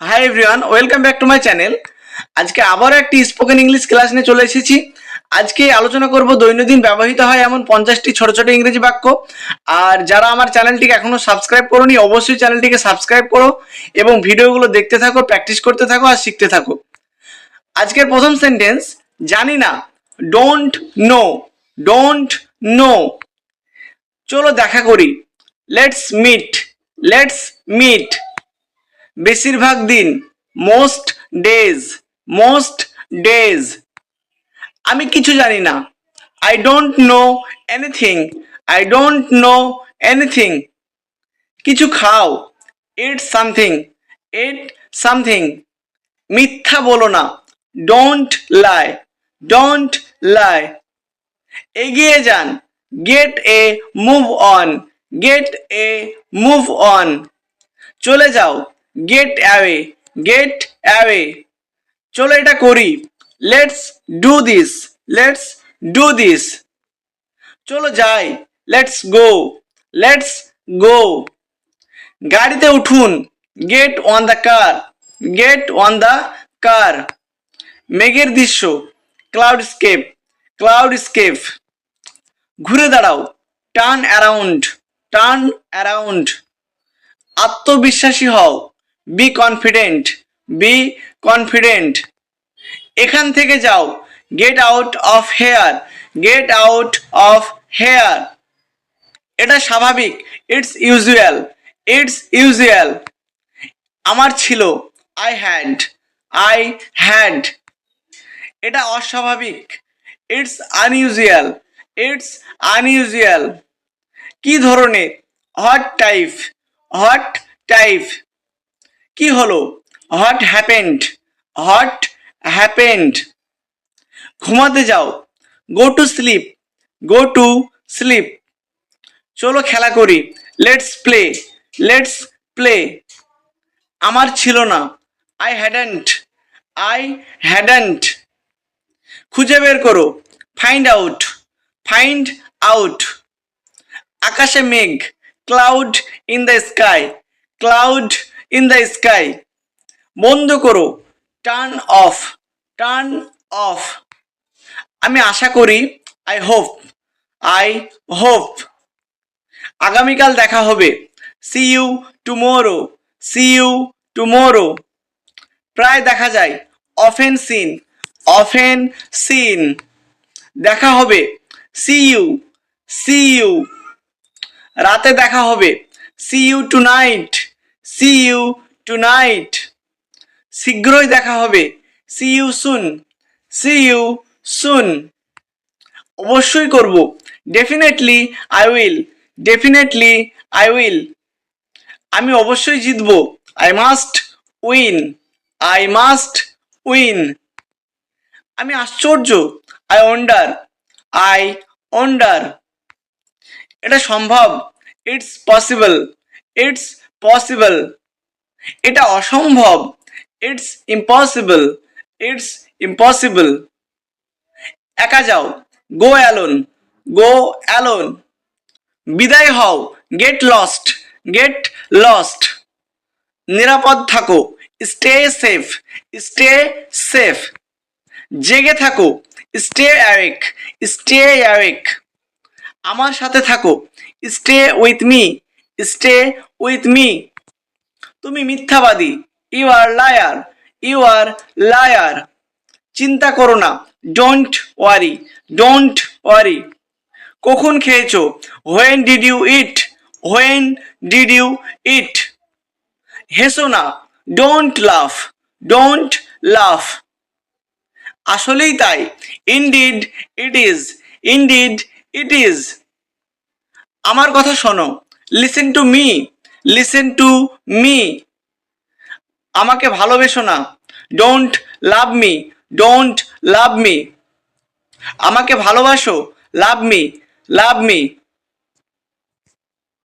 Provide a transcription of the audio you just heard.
Hi everyone, welcome back to my channel. আজকে আবারও একটি স্পোকেন ইংলিশ ক্লাস নিয়ে চলে এসেছি। আজকে আলোচনা করব দৈনন্দিন ব্যবহৃত হয় এমন 50টি ছোট ছোট ইংরেজি বাক্য। আর যারা আমার চ্যানেলটিকে এখনো সাবস্ক্রাইব করোনি, অবশ্যই চ্যানেলটিকে সাবস্ক্রাইব করো এবং ভিডিওগুলো দেখতে থাকো, প্র্যাকটিস করতে থাকো আর শিখতে থাকো। আজকের প্রথম সেন্টেন্স, জানি না। Don't know, don't know. চলো দেখা করি। Let's meet, let's meet. বেশিরভাগ দিন, মোস্ট ডেজ, মোস্ট ডেজ। আমি কিছু জানি না, I don't know anything, I don't know anything. কিছু খাও, ইট সামথিং, ইট সামথিং। মিথ্যা বলো না, ডোন্ট লাই, ডোন্ট লাই। এগিয়ে যান, get a move on, get a move on. চলে যাও, গেট অ্যাওয়ে, গেট অ্যাওয়ে। চলো এটা করি, let's do this, let's do this. চলো যাই, লেটস গো, লেটস গো। গাড়িতে উঠুন, get on the car, get on the car. মেঘের দৃশ্য, ক্লাউড স্কেপ, ক্লাউড স্কেপ। ঘুরে দাঁড়াও, টার্ন অ্যারাউন্ড, টার্ন অ্যারাউন্ড। আত্মবিশ্বাসী হও, বি কনফিডেন্ট, বি কনফিডেন্ট। এখান থেকে যাও, get out of here, get out of here. এটা স্বাভাবিক, ইটস ইউজুয়াল, ইটস ইউজুয়াল। আমার ছিল, আই হ্যাড, আই হ্যাড। এটা অস্বাভাবিক, ইটস আনইউজুয়াল, ইটস আনইউজুয়াল। কি ধরনের, হোয়াট টাইপ, হোয়াট টাইপ। কি হলো, হোয়াট হ্যাপেন্ড, হোয়াট হ্যাপেন্ড। ঘুমাতে যাও, go to sleep, go to sleep. চলো খেলা করি, লেটস প্লে, লেটস প্লে। আমার ছিল না, আই হ্যাডন্ট, আই হ্যাডন্ট। খুঁজে বের করো, ফাইন্ড আউট, ফাইন্ড আউট। আকাশে মেঘ, cloud in the sky, cloud in the sky. বন্ধ করো, টার্ন অফ, টার্ন অফ। আমি আশা করি, আই হোপ, আই হোপ। আগামীকাল দেখা হবে, see you tomorrow, see you tomorrow. প্রায় দেখা যায়, অফেন সিন, অফেন সিন। দেখা হবে, সি ইউ, সি ইউ। রাতে দেখা হবে, see you tonight, see you tonight. শীঘ্রই দেখা হবে, see you soon, see you soon. অবশ্যই করব, definitely I will, definitely I will. আমি অবশ্যই জিতব, I must win, I must win. আমি আশ্চর্য, আই ওয়ান্ডার, আই ওয়ান্ডার। এটা সম্ভব, ইটস পসিবল, ইটস পসিবল। এটা অসম্ভব, ইটস ইম্পসিবল, ইটস ইম্পসিবল। একা যাও, গো অ্যালোন, গো অ্যালোন। বিদায় হও, গেট লস্ট, গেট লস্ট। নিরাপদ থাকো, স্টে সেফ, স্টে সেফ। জেগে থাকো, স্টে অ্যাওয়েক, স্টে অ্যাওয়েক। আমার সাথে থাকো, stay with me, stay with me. তুমি মিথ্যাবাদী, you are liar, you are liar. চিন্তা করো না, ডোন্ট ওয়ারি, ডোন্ট ওয়ারি। কখন খেয়েছো, when did you eat, when did you eat. হেসো না, ডোন্ট লাফ, ডোন্ট লাফ। আসলেই তাই, indeed it is, indeed it is. আমার কথা শোনো, listen to me, listen to me. আমাকে ভালোবেসো না, don't love me, don't love me. আমাকে ভালোবাসো, লাভ মি, লাভ মি।